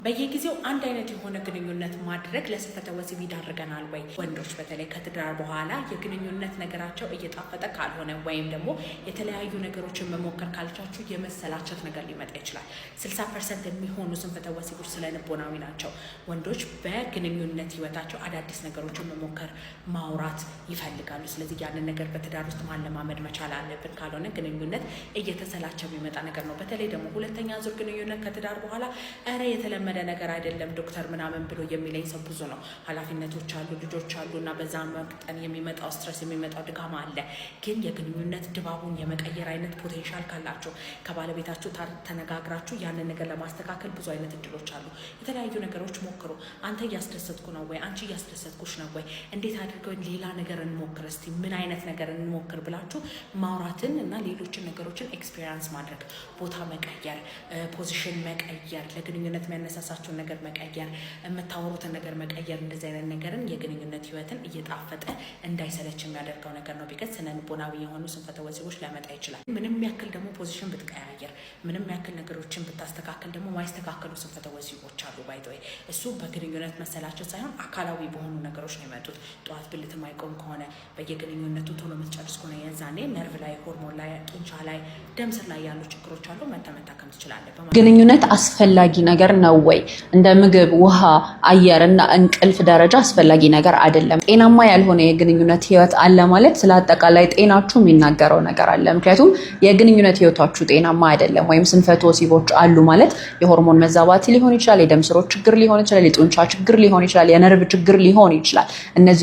በየጊዜው አንድ አይነት የሆነ ግንኙነት ማድረግ ለስንፈተ ወሲብ ይዳርገናል ወይ? ወንዶች በተለይ ከትዳር በኋላ የግንኙነት ነገራቸው እየጣፈጠ ካልሆነ ወይም ደግሞ የተለያዩ ነገሮችን መሞከር ካልቻችሁ የመሰላቸት ነገር ሊመጣ ይችላል። 60% የሚሆኑ ስንፈተ ወሲቦች ስለልቦናዊ ናቸው። ወንዶች በግንኙነት ህይወታቸው አዳዲስ ነገሮችን መሞከር ማውራት ይፈልጋሉ። ስለዚህ ያንን ነገር በትዳር ውስጥ ማለማመድ መቻል አለብን። ካልሆነ ግንኙነት እየተሰላቸው የሚመጣ ነገር ነው። በተለይ ደግሞ ሁለተኛ ዙር ግንኙነት ከትዳር በኋላ የተለመደ ነገር አይደለም ዶክተር ምናምን ብሎ የሚለኝ ሰው ብዙ ነው። ኃላፊነቶች አሉ፣ ልጆች አሉ እና በዛ መቅጠን የሚመጣው ስትረስ የሚመጣው ድካማ አለ። ግን የግንኙነት ድባቡን የመቀየር አይነት ፖቴንሻል ካላችሁ ከባለቤታችሁ ተነጋግራችሁ ያንን ነገር ለማስተካከል ብዙ አይነት እድሎች አሉ። የተለያዩ ነገሮች ሞክሩ። አንተ እያስደሰትኩ ነው ወይ? አንቺ እያስደሰትኩሽ ነው ወይ? እንዴት አድርገው ሌላ ነገር እንሞክር፣ እስቲ ምን አይነት ነገር እንሞክር ብላችሁ ማውራትን እና ሌሎችን ነገሮችን ኤክስፔሪንስ ማድረግ፣ ቦታ መቀየር፣ ፖዚሽን መቀየር፣ ለግንኙነት የሚያነሳሳችሁን ነገር መቀየር፣ የምታወሩትን ነገር መቀየር፣ እንደዚህ አይነት ነገርን የግንኙነት ህይወትን እየጣፈጠ እንዳይሰለች የሚያደርገው ነገር ነው። ቢቀጥ ስነ ልቦናዊ የሆኑ ስንፈተ ወሲቦች ሊያመጣ ይችላል። ምንም ያክል ደግሞ ፖዚሽን ብትቀያየር፣ ምንም ያክል ነገሮችን ብታስተካከል ደግሞ ማይስተካከሉ ስንፈተ ወሲቦች አሉ። ባይዘይ እሱ በግንኙነት መሰላቸው ሳይሆን አካላዊ በሆኑ ነገሮች ነው የመጡት። ጠዋት ብልት ማይቆም ከሆነ፣ በየግንኙነቱ ቶሎ የምትጨርስ ከሆነ የዛኔ ነርቭ ላይ፣ ሆርሞን ላይ፣ ጡንቻ ላይ፣ ደም ስር ላይ ያሉ ችግሮች አሉ። መታከም ትችላለህ። ግንኙነት አስፈላጊ ነገር ነው ወይ? እንደ ምግብ፣ ውሃ፣ አየር እና እንቅልፍ ደረጃ አስፈላጊ ነገር አይደለም። ጤናማ ያልሆነ የግንኙነት ህይወት አለ ማለት ስለ አጠቃላይ ጤናችሁ የሚናገረው ነገር አለ። ምክንያቱም የግንኙነት ህይወታችሁ ጤናማ አይደለም ወይም ስንፈተ ወሲቦች አሉ ማለት የሆርሞን መዛባት ሊሆን ይችላል፣ የደም ስሮች ችግር ሊሆን ይችላል፣ የጡንቻ ችግር ሊሆን ይችላል፣ የነርቭ ችግር ሊሆን ይችላል።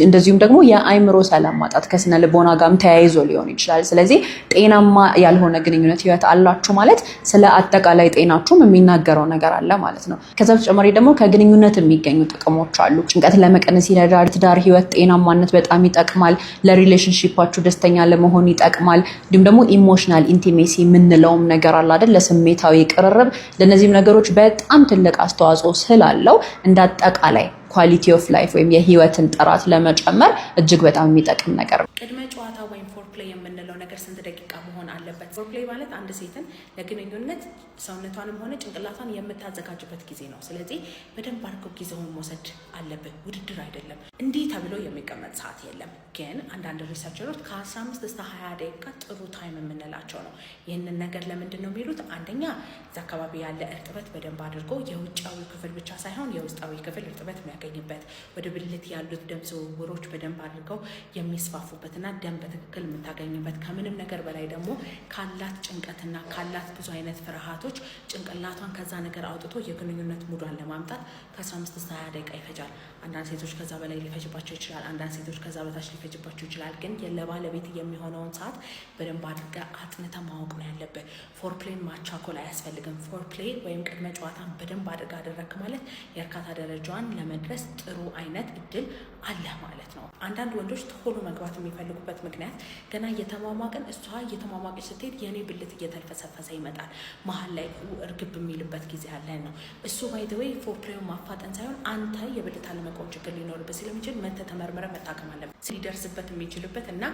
እንደዚሁም ደግሞ የአይምሮ ሰላም ማጣት ከስነ ልቦና ጋርም ተያይዞ ሊሆን ይችላል። ስለዚህ ጤናማ ያልሆነ ግንኙነት ህይወት አላችሁ ማለት ስለ አጠቃላይ ጤናችሁም የሚናገረው ነገር አለ ማለት ነው። ከዛ በተጨማሪ ደግሞ ከግንኙነት የሚገኙ ጥቅሞች አሉ። ጭንቀት ለመቀነስ ይረዳል። ትዳር ህይወት ጤናማነት በጣም ይጠቅማል። ለሪሌሽንሺፓችሁ ደስተኛ ለመሆን ይጠቅማል። እንዲሁም ደግሞ ኢሞሽናል ኢንቲሜሲ የምንለውም ነገር አለ አይደል? ለስሜታዊ ቅርርብ፣ ለነዚህም ነገሮች በጣም ትልቅ አስተዋጽኦ ስላለው እንደ አጠቃላይ ኳሊቲ ኦፍ ላይፍ ወይም የህይወትን ጥራት ለመጨመር እጅግ በጣም የሚጠቅም ነገር ነው። ቅድመ ጨዋታ ወይም ፎርፕሌይ የምንለው ነገር ስንት ደቂቃ መሆን አለበት? ፎርፕሌይ ማለት አንድ ሴትን ለግንኙነት ሰውነቷንም ሆነ ጭንቅላቷን የምታዘጋጅበት ጊዜ ነው። ስለዚህ በደንብ አድርገው ጊዜውን መውሰድ አለብን። ውድድር አይደለም። እንዲህ ተብሎ የሚቀመጥ ሰዓት የለም። ግን አንዳንድ ሪሰርቸሮች ከ15 እስከ 20 ደቂቃ ጥሩ ታይም የምንላቸው ነው። ይህንን ነገር ለምንድን ነው የሚሉት? አንደኛ እዛ አካባቢ ያለ እርጥበት በደንብ አድርጎ የውጫዊ ክፍል ብቻ ሳይሆን የውስጣዊ ክፍል እርጥበት የሚያገኝበት፣ ወደ ብልት ያሉት ደም ዝውውሮች በደንብ አድርገው የሚስፋፉበትና ደም በትክክል የምታገኝበት፣ ከምንም ነገር በላይ ደግሞ ካላት ጭንቀትና ካላት ብዙ አይነት ፍርሃቶች ጭንቅላቷን ከዛ ነገር አውጥቶ የግንኙነት ሙዷን ለማምጣት ከ15 እስከ 20 ደቂቃ ይፈጃል። አንዳንድ ሴቶች ከዛ በላይ ሊፈጅባቸው ይችላል። አንዳንድ ሴቶች ከዛ በታች ሊፈጅባቸው ይችላል። ግን ለባለቤት የሚሆነውን ሰዓት በደንብ አድርገህ አጥንተህ ማወቅ ነው ያለብህ። ፎርፕሌን ማቻኮል አያስፈልግም። ፎርፕሌይ ወይም ቅድመ ጨዋታን በደንብ አድርገህ አደረክ ማለት የእርካታ ደረጃዋን ለመድረስ ጥሩ አይነት እድል አለ ማለት ነው። አንዳንድ ወንዶች ቶሎ መግባት የሚፈልጉበት ምክንያት ገና እየተሟሟቅን እሷ እየተሟሟቀች ስትሄድ የኔ ብልት እየተልፈሰፈሰ ይመጣል፣ መሀል ላይ እርግብ የሚልበት ጊዜ አለ ነው። እሱ ባይ ዘ ዌይ ፎርፕሌይን ማፋጠን ሳይሆን አንተ የብልት አለመቆም ችግር ሊኖርበት ስለሚችል መተህ ተመርምረህ መታከም አለበት። ሊደርስበት የሚችልበት እና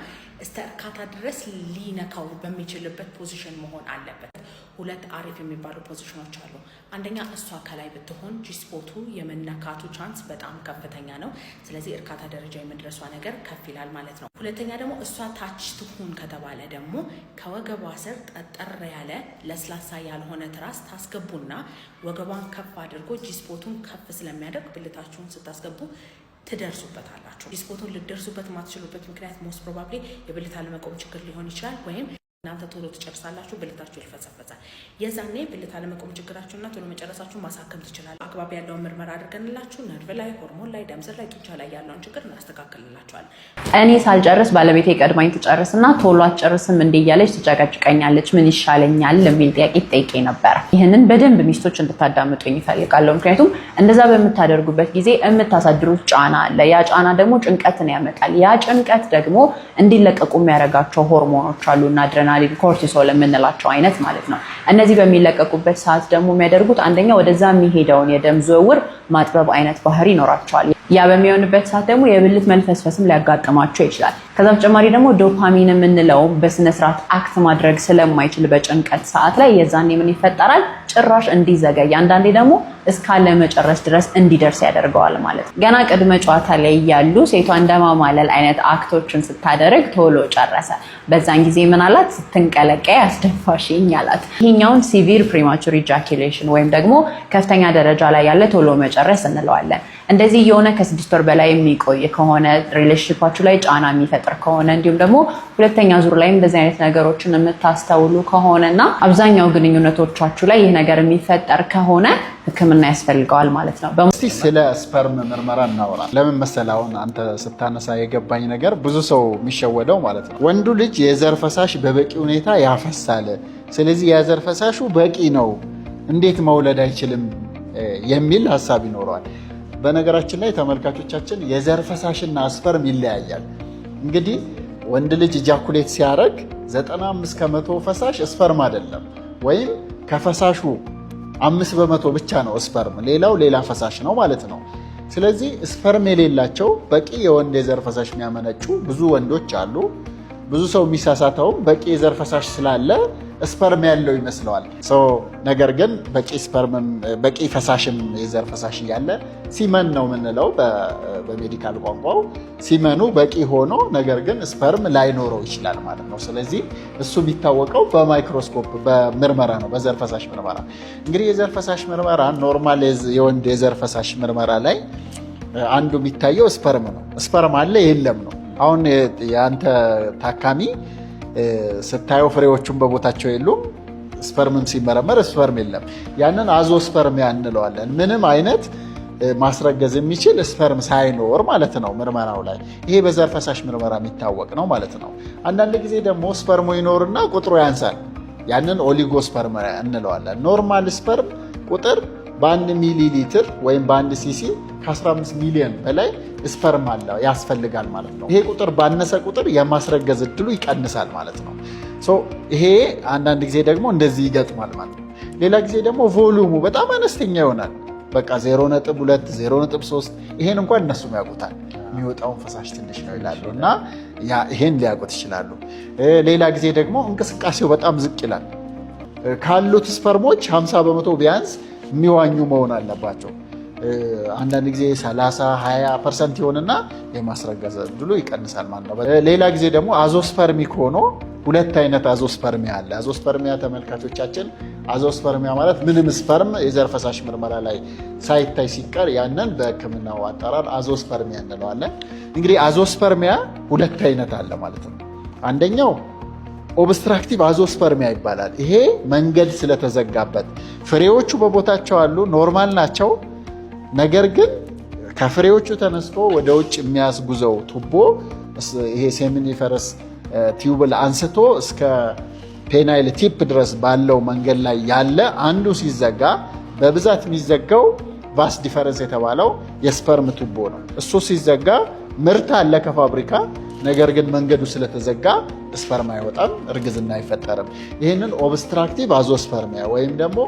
እስከ እርካታ ድረስ ሊነካው በሚችልበት ፖዚሽን መሆን አለበት። ሁለት አሪፍ የሚባሉ ፖዚሽኖች አሉ። አንደኛ እሷ ከላይ ብትሆን ጂስፖቱ የመነካቱ ቻንስ በጣም ከፍተኛ ነው። ስለዚህ እርካታ ደረጃ የመድረሷ ነገር ከፍ ይላል ማለት ነው። ሁለተኛ ደግሞ እሷ ታች ትሁን ከተባለ ደግሞ ከወገቧ ስር ጠጠር ያለ ለስላሳ ያልሆነ ትራስ ታስገቡና ወገቧን ከፍ አድርጎ ጂስፖቱን ከፍ ስለሚያደርግ ብልታችሁን ስታስገቡ ትደርሱበታላችሁ። ጂስፖቱን ልደርሱበት የማትችሉበት ምክንያት ሞስት ፕሮባብሊ የብልት አለመቆም ችግር ሊሆን ይችላል፣ ወይም እናንተ ቶሎ ትጨርሳላችሁ፣ ብልታችሁ ይልፈሰፈሳል። የዛኔ ብልት አለመቆም ችግራችሁና ቶሎ መጨረሳችሁ ማሳከም ትችላል። አግባብ ያለውን ምርመራ አድርገንላችሁ ነርቭ ላይ፣ ሆርሞን ላይ፣ ደም ስር ላይ፣ ጡንቻ ላይ ያለውን ችግር እናስተካክልላችኋል። እኔ ሳልጨርስ ባለቤቴ ቀድማኝ ትጨርስና ቶሎ አትጨርስም እንዴ እያለች ትጨቀጭቀኛለች፣ ምን ይሻለኛል የሚል ጥያቄ ጠይቄ ነበር። ይህንን በደንብ ሚስቶች እንድታዳምጡኝ ይፈልጋለሁ። ምክንያቱም እንደዛ በምታደርጉበት ጊዜ የምታሳድሩት ጫና አለ። ያ ጫና ደግሞ ጭንቀትን ያመጣል። ያ ጭንቀት ደግሞ እንዲለቀቁ የሚያደርጋቸው ሆርሞኖች አሉና አድሬናሊን፣ ኮርቲሶል የምንላቸው አይነት ማለት ነው። እነዚህ በሚለቀቁበት ሰዓት ደግሞ የሚያደርጉት አንደኛ ወደዛ የሚሄደውን የደም ዝውውር ማጥበብ አይነት ባህሪ ይኖራቸዋል። ያ በሚሆንበት ሰዓት ደግሞ የብልት መልፈስፈስም ሊያጋጥማቸው ይችላል። ከዛ በተጨማሪ ደግሞ ዶፓሚን የምንለው በስነ ስርዓት አክት ማድረግ ስለማይችል በጭንቀት ሰዓት ላይ የዛኔ ምን ይፈጠራል? ጭራሽ እንዲዘገይ አንዳንዴ ደግሞ እስካለ መጨረስ ድረስ እንዲደርስ ያደርገዋል ማለት ነው። ገና ቅድመ ጨዋታ ላይ ያሉ ሴቷ እንደማማለል አይነት አክቶችን ስታደርግ ቶሎ ጨረሰ፣ በዛን ጊዜ ምን አላት? ስትንቀለቀይ አስደፋሽኝ አላት። ይሄኛውን ሲቪር ፕሪማቹር ኢጃኩሌሽን ወይም ደግሞ ከፍተኛ ደረጃ ላይ ያለ ቶሎ መጨረስ እንለዋለን። እንደዚህ የሆነ ከ6 ወር በላይ የሚቆይ ከሆነ ሪሌሽንሺፓችሁ ላይ ጫና የሚፈጥር ከሆነ እንዲሁም ደግሞ ሁለተኛ ዙር ላይ እንደዚህ አይነት ነገሮችን የምታስተውሉ ከሆነና አብዛኛው ግንኙነቶቻችሁ ላይ ይህ ነገር የሚፈጠር ከሆነ ሕክምና ያስፈልገዋል ማለት ነው። እስቲ ስለ ስፐርም ምርመራ እናወራ። ለምን መሰለህ አሁን አንተ ስታነሳ የገባኝ ነገር ብዙ ሰው የሚሸወደው ማለት ነው ወንዱ ልጅ የዘር ፈሳሽ በበቂ ሁኔታ ያፈሳል፣ ስለዚህ የዘር ፈሳሹ በቂ ነው፣ እንዴት መውለድ አይችልም የሚል ሀሳብ ይኖረዋል። በነገራችን ላይ ተመልካቾቻችን የዘር ፈሳሽና ስፐርም ይለያያል። እንግዲህ ወንድ ልጅ ኢጃኩሌት ሲያደርግ 95 ከመቶ ፈሳሽ ስፐርም አይደለም፣ ወይም ከፈሳሹ 5 በመቶ ብቻ ነው ስፐርም፣ ሌላው ሌላ ፈሳሽ ነው ማለት ነው። ስለዚህ ስፐርም የሌላቸው በቂ የወንድ የዘር ፈሳሽ የሚያመነጩ ብዙ ወንዶች አሉ። ብዙ ሰው የሚሳሳተውም በቂ የዘር ፈሳሽ ስላለ ስፐርም ያለው ይመስለዋል። ነገር ግን በቂ ፈሳሽም የዘር ፈሳሽ እያለ ሲመን ነው የምንለው በሜዲካል ቋንቋው። ሲመኑ በቂ ሆኖ ነገር ግን ስፐርም ላይኖረው ይችላል ማለት ነው። ስለዚህ እሱ የሚታወቀው በማይክሮስኮፕ በምርመራ ነው፣ በዘር ፈሳሽ ምርመራ። እንግዲህ የዘር ፈሳሽ ምርመራ ኖርማል የወንድ የዘር ፈሳሽ ምርመራ ላይ አንዱ የሚታየው ስፐርም ነው። ስፐርም አለ የለም ነው። አሁን የአንተ ታካሚ ስታየው ፍሬዎቹን በቦታቸው የሉም፣ ስፐርምም ሲመረመር ስፐርም የለም። ያንን አዞስፐርሚያ እንለዋለን። ምንም አይነት ማስረገዝ የሚችል ስፐርም ሳይኖር ማለት ነው ምርመራው ላይ። ይሄ በዘር ፈሳሽ ምርመራ የሚታወቅ ነው ማለት ነው። አንዳንድ ጊዜ ደግሞ ስፐርሙ ይኖርና ቁጥሩ ያንሳል። ያንን ኦሊጎስፐርም እንለዋለን። ኖርማል ስፐርም ቁጥር በ1 ሚሊ ሊትር ወይም በ1 ሲሲ ከ15 ሚሊዮን በላይ ስፐርም ያስፈልጋል ማለት ነው። ይሄ ቁጥር ባነሰ ቁጥር የማስረገዝ እድሉ ይቀንሳል ማለት ነው። ይሄ አንዳንድ ጊዜ ደግሞ እንደዚህ ይገጥማል ማለት ነው። ሌላ ጊዜ ደግሞ ቮሉሙ በጣም አነስተኛ ይሆናል። በቃ 0.2 0.3 ይሄን እንኳን እነሱም ያውቁታል። የሚወጣውን ፈሳሽ ትንሽ ነው ይላሉ እና ይሄን ሊያውቁት ይችላሉ። ሌላ ጊዜ ደግሞ እንቅስቃሴው በጣም ዝቅ ይላል። ካሉት ስፐርሞች 50 በመቶ ቢያንስ የሚዋኙ መሆን አለባቸው። አንዳንድ ጊዜ 30-20% ይሆንና የማስረገዝ እድሉ ይቀንሳል ማለት ነው። ሌላ ጊዜ ደግሞ አዞስፐርሚክ ሆኖ ሁለት አይነት አዞስፐርሚያ አለ። አዞስፐርሚያ ተመልካቾቻችን፣ አዞስፐርሚያ ማለት ምንም ስፐርም የዘር ፈሳሽ ምርመራ ላይ ሳይታይ ሲቀር ያንን በሕክምናው አጠራር አዞስፐርሚያ እንለዋለን። እንግዲህ አዞስፐርሚያ ሁለት አይነት አለ ማለት ነው። አንደኛው ኦብስትራክቲቭ አዞስፐርሚያ ይባላል። ይሄ መንገድ ስለተዘጋበት ፍሬዎቹ በቦታቸው አሉ፣ ኖርማል ናቸው። ነገር ግን ከፍሬዎቹ ተነስቶ ወደ ውጭ የሚያስጉዘው ቱቦ ይሄ ሴሚኒፈረስ ቲዩብል አንስቶ እስከ ፔናይል ቲፕ ድረስ ባለው መንገድ ላይ ያለ አንዱ ሲዘጋ በብዛት የሚዘጋው ቫስ ዲፈረንስ የተባለው የስፐርም ቱቦ ነው። እሱ ሲዘጋ ምርት አለ ከፋብሪካ፣ ነገር ግን መንገዱ ስለተዘጋ ስፐርም አይወጣም፣ እርግዝና አይፈጠርም። ይህንን ኦብስትራክቲቭ አዞስፐርሚያ ወይም ደግሞ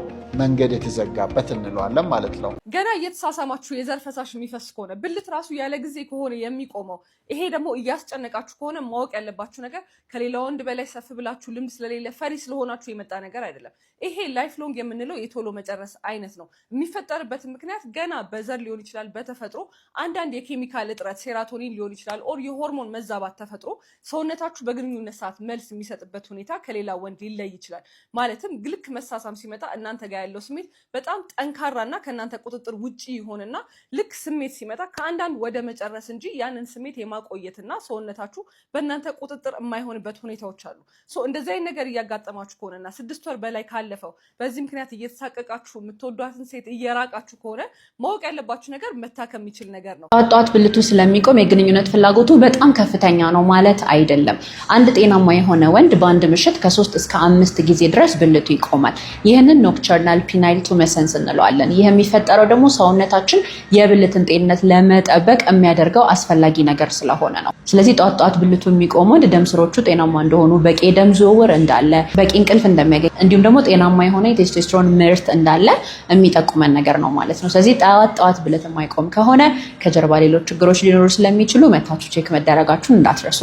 መንገድ የተዘጋበት እንለዋለን ማለት ነው። ገና እየተሳሳማችሁ የዘር ፈሳሽ የሚፈስ ከሆነ ብልት ራሱ ያለ ጊዜ ከሆነ የሚቆመው፣ ይሄ ደግሞ እያስጨነቃችሁ ከሆነ ማወቅ ያለባችሁ ነገር ከሌላ ወንድ በላይ ሰፍ ብላችሁ ልምድ ስለሌለ ፈሪ ስለሆናችሁ የመጣ ነገር አይደለም። ይሄ ላይፍ ሎንግ የምንለው የቶሎ መጨረስ አይነት ነው። የሚፈጠርበት ምክንያት ገና በዘር ሊሆን ይችላል፣ በተፈጥሮ አንዳንድ የኬሚካል እጥረት ሴራቶኒን ሊሆን ይችላል፣ ኦር የሆርሞን መዛባት ተፈጥሮ ሰውነታችሁ በግንኙነት ሰዓት መልስ የሚሰጥበት ሁኔታ ከሌላ ወንድ ሊለይ ይችላል። ማለትም ልክ መሳሳም ሲመጣ እናንተ ጋር ያለው ስሜት በጣም ጠንካራና ከእናንተ ቁጥጥር ውጪ ይሆንና ልክ ስሜት ሲመጣ ከአንዳንድ ወደ መጨረስ እንጂ ያንን ስሜት የማቆየትና ሰውነታችሁ በእናንተ ቁጥጥር የማይሆንበት ሁኔታዎች አሉ። እንደዚህ አይነት ነገር እያጋጠማችሁ ከሆነና 6 ወር በላይ ካለፈው በዚህ ምክንያት እየተሳቀቃችሁ የምትወዷትን ሴት እየራቃችሁ ከሆነ ማወቅ ያለባችሁ ነገር መታከም የሚችል ነገር ነው። ጠዋት ብልቱ ስለሚቆም የግንኙነት ፍላጎቱ በጣም ከፍተኛ ነው ማለት አይደለም። አንድ ጤናማ የሆነ ወንድ በአንድ ምሽት ከ3 እስከ 5 ጊዜ ድረስ ብልቱ ይቆማል። ይህንን ኖክቸርናል ፒናይል ቱመሰንስ እንለዋለን። ይህ የሚፈጠረው ደግሞ ሰውነታችን የብልትን ጤንነት ለመጠበቅ የሚያደርገው አስፈላጊ ነገር ስለሆነ ነው። ስለዚህ ጧት ብልቱ የሚቆመው ደም ስሮቹ ጤናማ እንደሆኑ፣ በቂ ደም ዝውውር እንዳለ፣ በቂ እንቅልፍ እንደሚያገኝ እንዲሁም ደግሞ ጤናማ የሆነ የቴስቶስትሮን ምርት እንዳለ የሚጠቁመን ነገር ነው ማለት ነው። ስለዚህ ጠዋት ብልት የማይቆም ከሆነ ከጀርባ ሌሎች ችግሮች ሊኖሩ ስለሚችሉ መታችሁ ቼክ መደረጋችሁን እንዳትረሱ።